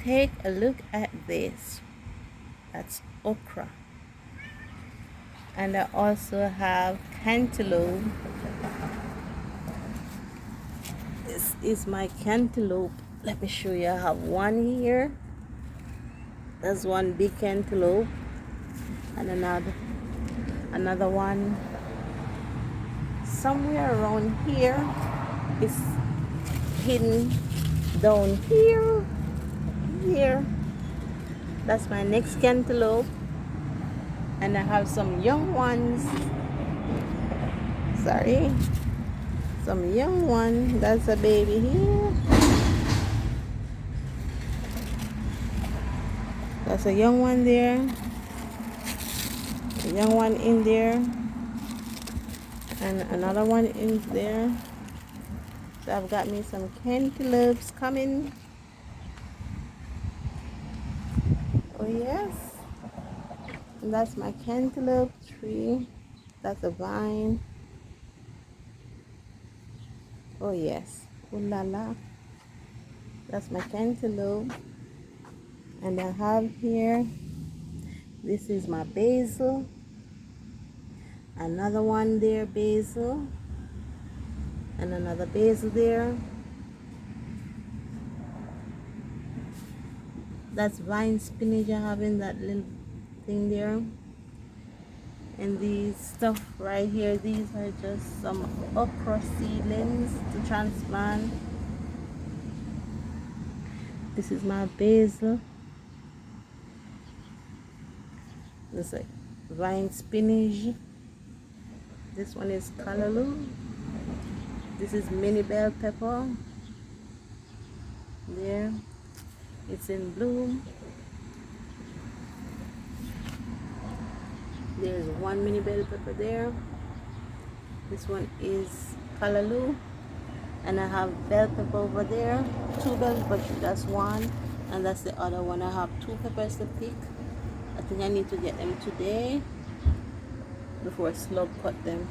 take a look at this. That's okra. And I also have cantaloupe. This is my cantaloupe. Let me show you. I have one here. There's one big cantaloupe. And another one somewhere around here. It's hidden down here. That's my next cantaloupe. And I have some young ones. Sorry. Some young one. That's a baby here. That's a young one there. A young one in there. And another one in there. So I've got me some cantaloupes coming. Oh yes. And that's my cantaloupe tree. That's a vine. Oh yes. Ooh la la. That's my cantaloupe. And I have here, this is my basil. Another one there, basil. And another basil there. That's vine spinach I have in that little thing there. And these stuff right here, these are just some okra seedlings to transplant. This is my basil. This is vine spinach. This one is cantaloupe. This is mini bell pepper. There. It's in bloom. There's one mini bell pepper there. This one is cantaloupe. And I have bell pepper over there. Two bells, but that's one. And that's the other one. I have two peppers to pick. I think I need to get them today before slug cut them.